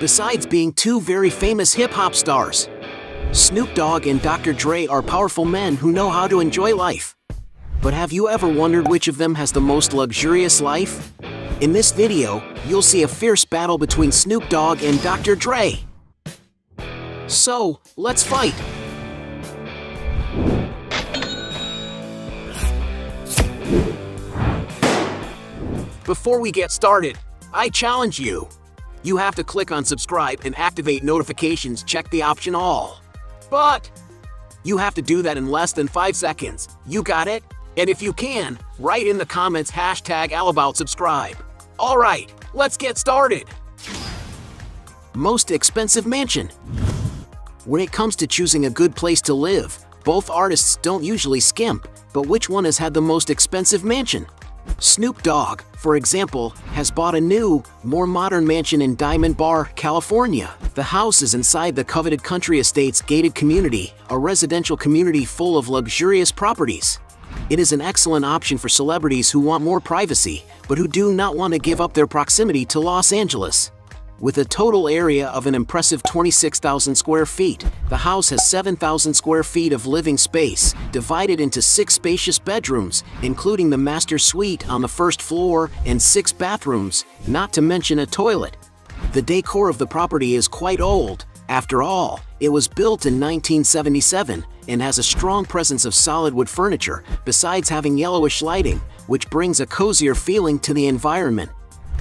besides being two very famous hip-hop stars. Snoop Dogg and Dr. Dre are powerful men who know how to enjoy life. But have you ever wondered which of them has the most luxurious life? In this video, you'll see a fierce battle between Snoop Dogg and Dr. Dre. So, let's fight! Before we get started, I challenge you. You have to click on subscribe and activate notifications, check the option all. But you have to do that in less than 5 seconds. You got it? And if you can, write in the comments #AllAboutSubscribe. Alright, let's get started. Most expensive mansion. When it comes to choosing a good place to live, both artists don't usually skimp, but which one has had the most expensive mansion? Snoop Dogg, for example, has bought a new, more modern mansion in Diamond Bar, California. The house is inside the coveted Country Estates gated community, a residential community full of luxurious properties. It is an excellent option for celebrities who want more privacy, but who do not want to give up their proximity to Los Angeles. With a total area of an impressive 26,000 square feet, the house has 7,000 square feet of living space, divided into 6 spacious bedrooms, including the master suite on the first floor and 6 bathrooms, not to mention a toilet. The decor of the property is quite old. After all, it was built in 1977 and has a strong presence of solid wood furniture, besides having yellowish lighting, which brings a cozier feeling to the environment.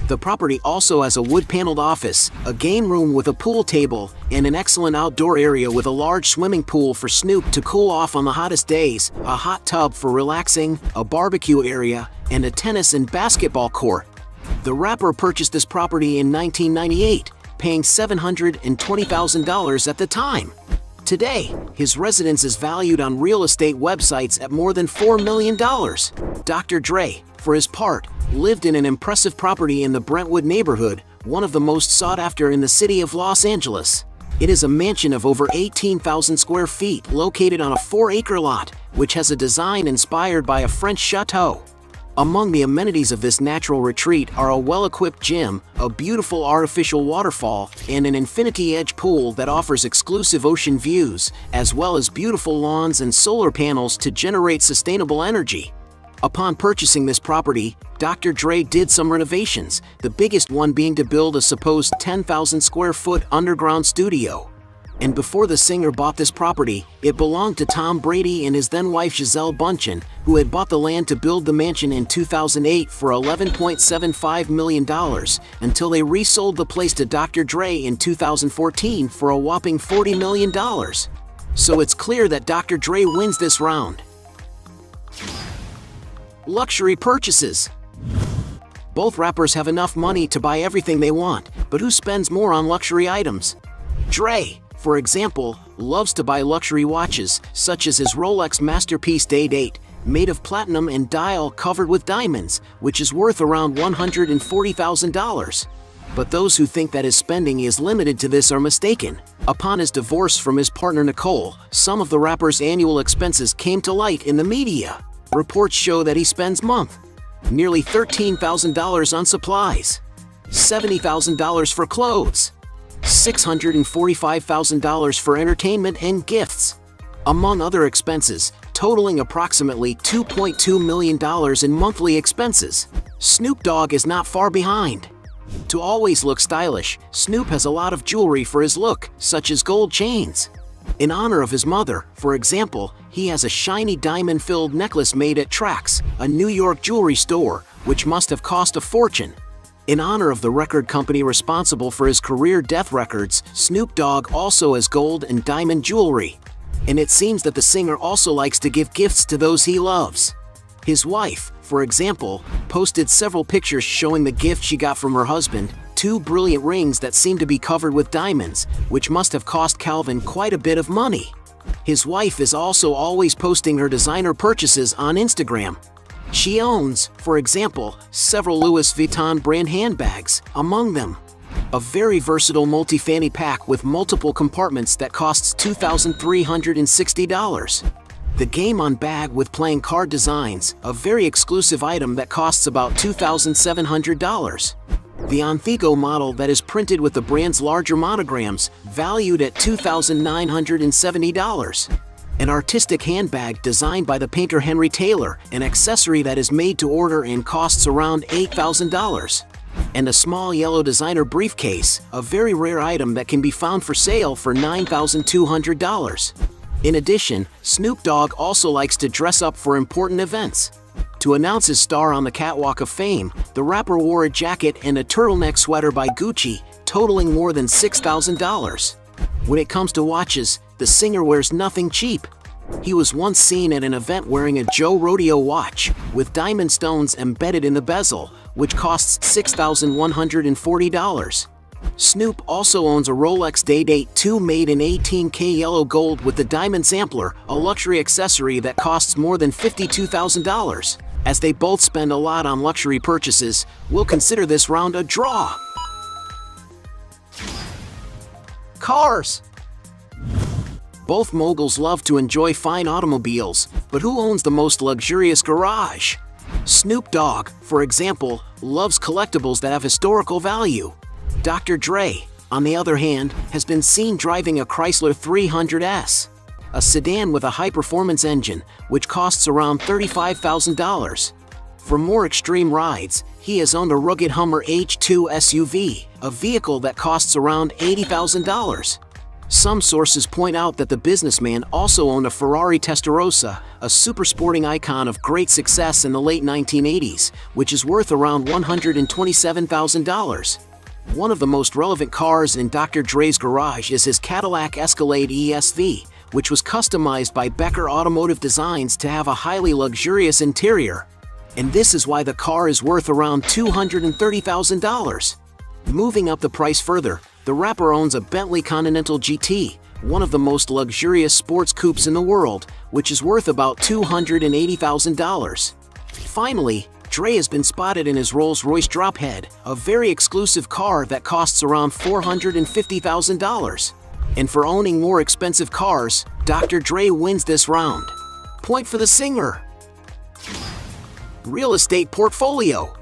The property also has a wood-paneled office, a game room with a pool table, and an excellent outdoor area with a large swimming pool for Snoop to cool off on the hottest days, a hot tub for relaxing, a barbecue area, and a tennis and basketball court. The rapper purchased this property in 1998, paying $720,000 at the time. Today, his residence is valued on real estate websites at more than $4 million. Dr. Dre, for his part, lived in an impressive property in the Brentwood neighborhood, one of the most sought after in the city of Los Angeles. It is a mansion of over 18,000 square feet located on a 4-acre lot, which has a design inspired by a French chateau. Among the amenities of this natural retreat are a well-equipped gym, a beautiful artificial waterfall, and an infinity-edge pool that offers exclusive ocean views, as well as beautiful lawns and solar panels to generate sustainable energy. Upon purchasing this property, Dr. Dre did some renovations, the biggest one being to build a supposed 10,000 square foot underground studio. And before the singer bought this property, it belonged to Tom Brady and his then-wife Gisele Bündchen, who had bought the land to build the mansion in 2008 for $11.75 million, until they resold the place to Dr. Dre in 2014 for a whopping $40 million. So it's clear that Dr. Dre wins this round. Luxury purchases. Both rappers have enough money to buy everything they want, but who spends more on luxury items? Dre, for example, loves to buy luxury watches, such as his Rolex Masterpiece Day-Date, made of platinum and dial covered with diamonds, which is worth around $140,000. But those who think that his spending is limited to this are mistaken. Upon his divorce from his partner Nicole, some of the rapper's annual expenses came to light in the media. Reports show that he spends nearly $13,000 on supplies, $70,000 for clothes, $645,000 for entertainment and gifts, among other expenses, totaling approximately $2.2 million in monthly expenses. Snoop Dogg is not far behind. To always look stylish, Snoop has a lot of jewelry for his look, such as gold chains. In honor of his mother, for example, he has a shiny diamond-filled necklace made at Trax, a New York jewelry store, which must have cost a fortune. In honor of the record company responsible for his career death records, Snoop Dogg also has gold and diamond jewelry. And it seems that the singer also likes to give gifts to those he loves. His wife, for example, posted several pictures showing the gift she got from her husband, 2 brilliant rings that seem to be covered with diamonds, which must have cost Calvin quite a bit of money. His wife is also always posting her designer purchases on Instagram. She owns, for example, several Louis Vuitton brand handbags, among them a very versatile multi-fanny pack with multiple compartments that costs $2,360. The Game On bag with playing card designs, a very exclusive item that costs about $2,700. The Onthego model that is printed with the brand's larger monograms, valued at $2,970. An artistic handbag designed by the painter Henry Taylor, an accessory that is made to order and costs around $8,000. And a small yellow designer briefcase, a very rare item that can be found for sale for $9,200. In addition, Snoop Dogg also likes to dress up for important events. To announce his star on the catwalk of fame, the rapper wore a jacket and a turtleneck sweater by Gucci, totaling more than $6,000. When it comes to watches, the singer wears nothing cheap. He was once seen at an event wearing a Joe Rodeo watch, with diamond stones embedded in the bezel, which costs $6,140. Snoop also owns a Rolex Day-Date 2 made in 18K yellow gold with the diamond sampler, a luxury accessory that costs more than $52,000. As they both spend a lot on luxury purchases, we'll consider this round a draw. Cars. Both moguls love to enjoy fine automobiles, but who owns the most luxurious garage? Snoop Dogg, for example, loves collectibles that have historical value. Dr. Dre, on the other hand, has been seen driving a Chrysler 300S, a sedan with a high-performance engine, which costs around $35,000. For more extreme rides, he has owned a rugged Hummer H2 SUV, a vehicle that costs around $80,000. Some sources point out that the businessman also owned a Ferrari Testarossa, a supersporting icon of great success in the late 1980s, which is worth around $127,000. One of the most relevant cars in Dr. Dre's garage is his Cadillac Escalade ESV, which was customized by Becker Automotive Designs to have a highly luxurious interior. And this is why the car is worth around $230,000. Moving up the price further, the rapper owns a Bentley Continental GT, one of the most luxurious sports coupes in the world, which is worth about $280,000. Finally, Dre has been spotted in his Rolls-Royce Drophead, a very exclusive car that costs around $450,000. And for owning more expensive cars, Dr. Dre wins this round. Point for the singer. Real estate portfolio.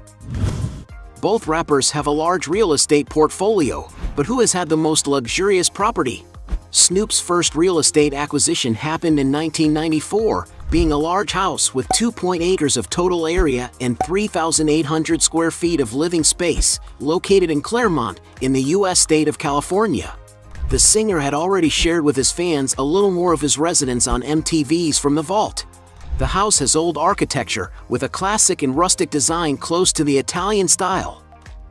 Both rappers have a large real estate portfolio, but who has had the most luxurious property? Snoop's first real estate acquisition happened in 1994, being a large house with 2.8 acres of total area and 3,800 square feet of living space, located in Claremont, in the U.S. state of California. The singer had already shared with his fans a little more of his residence on MTV's From the Vault. The house has old architecture, with a classic and rustic design close to the Italian style.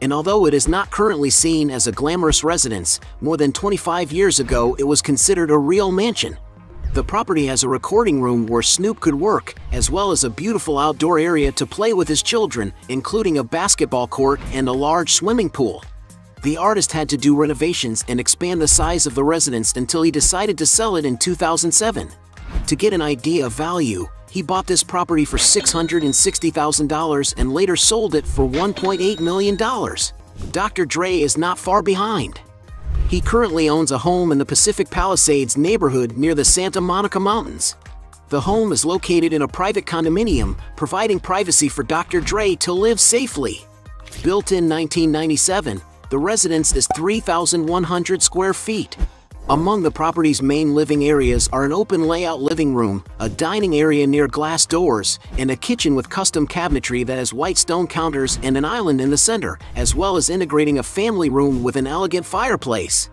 And although it is not currently seen as a glamorous residence, more than 25 years ago it was considered a real mansion. The property has a recording room where Snoop could work, as well as a beautiful outdoor area to play with his children, including a basketball court and a large swimming pool. The artist had to do renovations and expand the size of the residence until he decided to sell it in 2007. To get an idea of value, he bought this property for $660,000 and later sold it for $1.8 million. Dr. Dre is not far behind. He currently owns a home in the Pacific Palisades neighborhood near the Santa Monica Mountains. The home is located in a private condominium, providing privacy for Dr. Dre to live safely. Built in 1997, the residence is 3,100 square feet. Among the property's main living areas are an open layout living room, a dining area near glass doors, and a kitchen with custom cabinetry that has white stone counters and an island in the center, as well as integrating a family room with an elegant fireplace.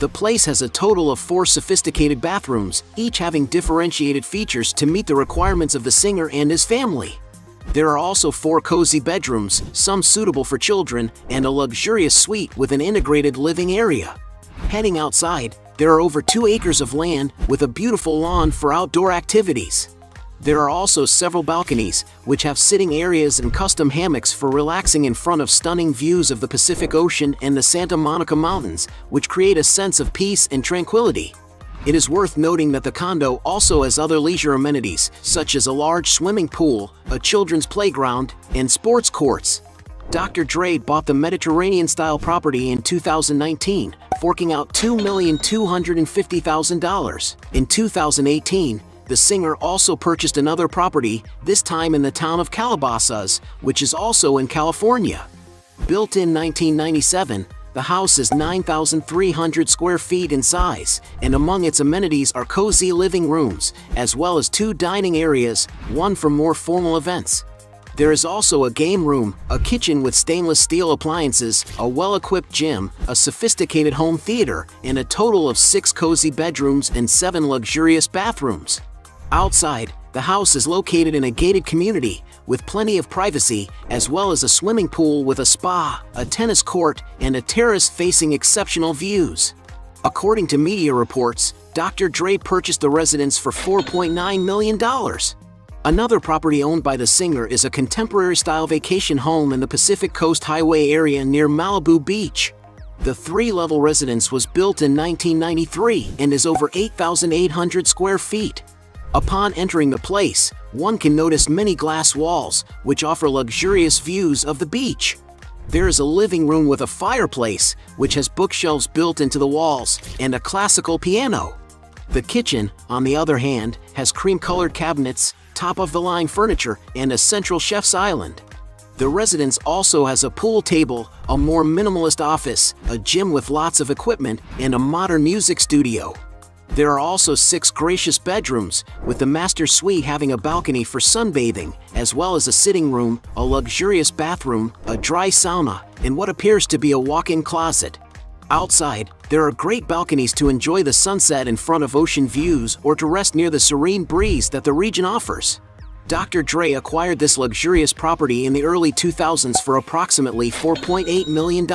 The place has a total of 4 sophisticated bathrooms, each having differentiated features to meet the requirements of the singer and his family. There are also 4 cozy bedrooms, some suitable for children, and a luxurious suite with an integrated living area. Heading outside, there are over 2 acres of land with a beautiful lawn for outdoor activities. There are also several balconies, which have sitting areas and custom hammocks for relaxing in front of stunning views of the Pacific Ocean and the Santa Monica Mountains, which create a sense of peace and tranquility. It is worth noting that the condo also has other leisure amenities, such as a large swimming pool, a children's playground, and sports courts. Dr. Dre bought the Mediterranean-style property in 2019, forking out $2,250,000. In 2018, the singer also purchased another property, this time in the town of Calabasas, which is also in California. Built in 1997, the house is 9,300 square feet in size, and among its amenities are cozy living rooms, as well as 2 dining areas, one for more formal events. There is also a game room, a kitchen with stainless steel appliances, a well-equipped gym, a sophisticated home theater, and a total of 6 cozy bedrooms and 7 luxurious bathrooms. Outside, the house is located in a gated community, with plenty of privacy, as well as a swimming pool with a spa, a tennis court, and a terrace facing exceptional views. According to media reports, Dr. Dre purchased the residence for $4.9 million. Another property owned by the singer is a contemporary-style vacation home in the Pacific Coast Highway area near Malibu Beach. The 3-level residence was built in 1993 and is over 8,800 square feet. Upon entering the place, one can notice many glass walls, which offer luxurious views of the beach. There is a living room with a fireplace, which has bookshelves built into the walls, and a classical piano. The kitchen, on the other hand, has cream-colored cabinets, top-of-the-line furniture, and a central chef's island. The residence also has a pool table, a more minimalist office, a gym with lots of equipment, and a modern music studio. There are also 6 gracious bedrooms, with the master suite having a balcony for sunbathing, as well as a sitting room, a luxurious bathroom, a dry sauna, and what appears to be a walk-in closet. Outside, there are great balconies to enjoy the sunset in front of ocean views or to rest near the serene breeze that the region offers. Dr. Dre acquired this luxurious property in the early 2000s for approximately $4.8 million.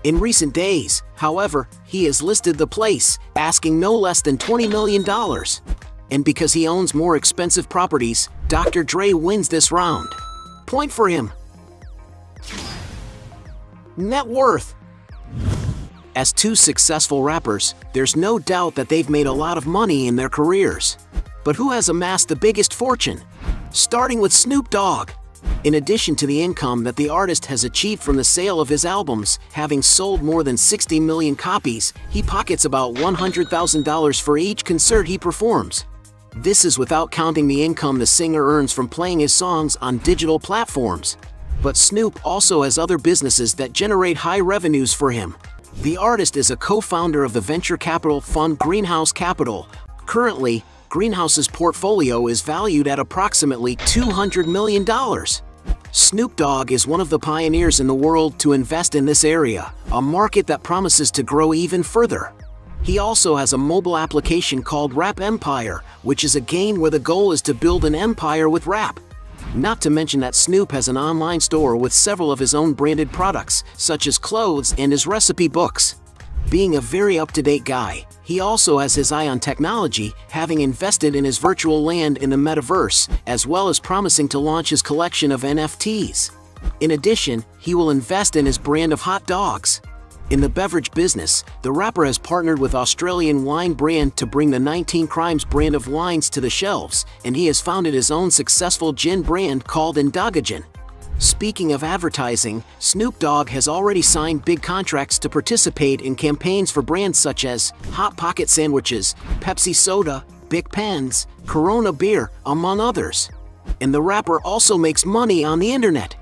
In recent days, however, he has listed the place, asking no less than $20 million. And because he owns more expensive properties, Dr. Dre wins this round. Point for him. Net worth. As 2 successful rappers, there's no doubt that they've made a lot of money in their careers. But who has amassed the biggest fortune? Starting with Snoop Dogg. In addition to the income that the artist has achieved from the sale of his albums, having sold more than 60 million copies, he pockets about $100,000 for each concert he performs. This is without counting the income the singer earns from playing his songs on digital platforms. But Snoop also has other businesses that generate high revenues for him. The artist is a co-founder of the venture capital fund Greenhouse Capital. Currently, Greenhouse's portfolio is valued at approximately $200 million. Snoop Dogg is one of the pioneers in the world to invest in this area, a market that promises to grow even further. He also has a mobile application called Rap Empire, which is a game where the goal is to build an empire with rap. Not to mention that Snoop has an online store with several of his own branded products, such as clothes and his recipe books. Being a very up-to-date guy, he also has his eye on technology, having invested in his virtual land in the metaverse, as well as promising to launch his collection of NFTs. In addition, he will invest in his brand of hot dogs. In the beverage business, the rapper has partnered with Australian wine brand to bring the 19 Crimes brand of wines to the shelves, and he has founded his own successful gin brand called Endogagen. Speaking of advertising, Snoop Dogg has already signed big contracts to participate in campaigns for brands such as Hot Pocket Sandwiches, Pepsi Soda, Bic Pens, Corona Beer, among others. And the rapper also makes money on the internet.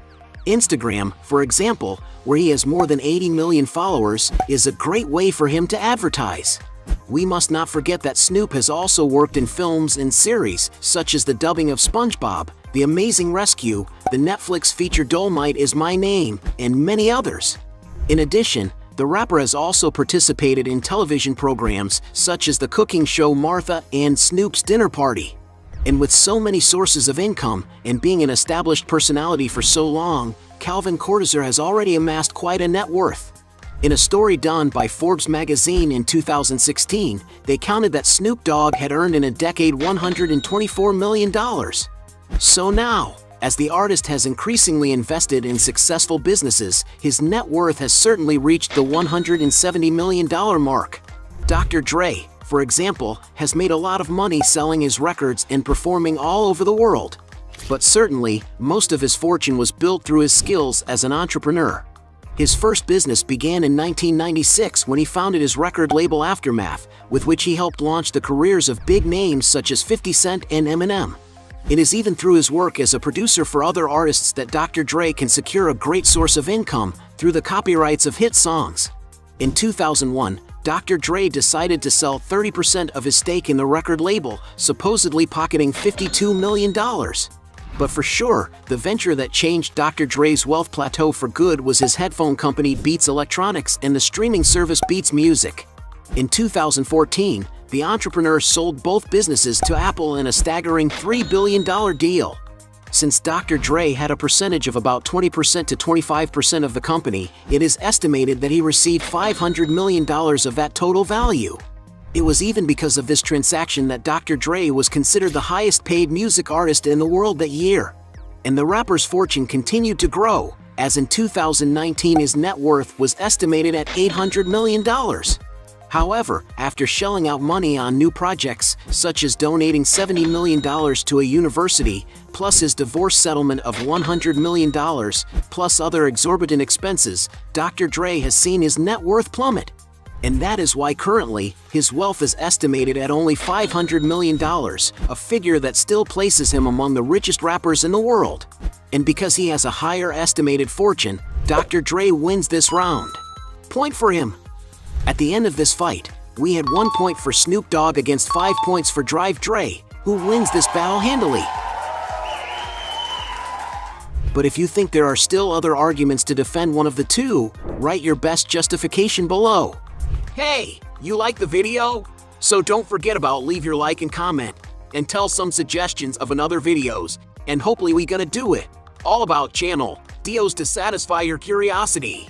Instagram, for example, where he has more than 80 million followers, is a great way for him to advertise. We must not forget that Snoop has also worked in films and series, such as the dubbing of SpongeBob, The Amazing Rescue, the Netflix feature Dolomite Is My Name, and many others. In addition, the rapper has also participated in television programs such as the cooking show Martha and Snoop's Dinner Party. And with so many sources of income, and being an established personality for so long, Calvin Cortazar has already amassed quite a net worth. In a story done by Forbes magazine in 2016, they counted that Snoop Dogg had earned in a decade $124 million. So now, as the artist has increasingly invested in successful businesses, his net worth has certainly reached the $170 million mark. Dr. Dre, for example, has made a lot of money selling his records and performing all over the world. But certainly, most of his fortune was built through his skills as an entrepreneur. His first business began in 1996 when he founded his record label Aftermath, with which he helped launch the careers of big names such as 50 Cent and Eminem. It is even through his work as a producer for other artists that Dr. Dre can secure a great source of income through the copyrights of hit songs. In 2001, Dr. Dre decided to sell 30% of his stake in the record label, supposedly pocketing $52 million. But for sure, the venture that changed Dr. Dre's wealth plateau for good was his headphone company Beats Electronics and the streaming service Beats Music. In 2014, the entrepreneur sold both businesses to Apple in a staggering $3 billion deal. Since Dr. Dre had a percentage of about 20% to 25% of the company, it is estimated that he received $500 million of that total value. It was even because of this transaction that Dr. Dre was considered the highest-paid music artist in the world that year. And the rapper's fortune continued to grow, as in 2019 his net worth was estimated at $800 million. However, after shelling out money on new projects, such as donating $70 million to a university, plus his divorce settlement of $100 million, plus other exorbitant expenses, Dr. Dre has seen his net worth plummet. And that is why currently, his wealth is estimated at only $500 million, a figure that still places him among the richest rappers in the world. And because he has a higher estimated fortune, Dr. Dre wins this round. Point for him. At the end of this fight, we had 1 point for Snoop Dogg against 5 points for Drive Dre, who wins this battle handily. But if you think there are still other arguments to defend one of the two, write your best justification below. Hey, you like the video? So don't forget about leave your like and comment, and tell some suggestions of another videos, and hopefully we gonna do it. All about channel, Dios to satisfy your curiosity.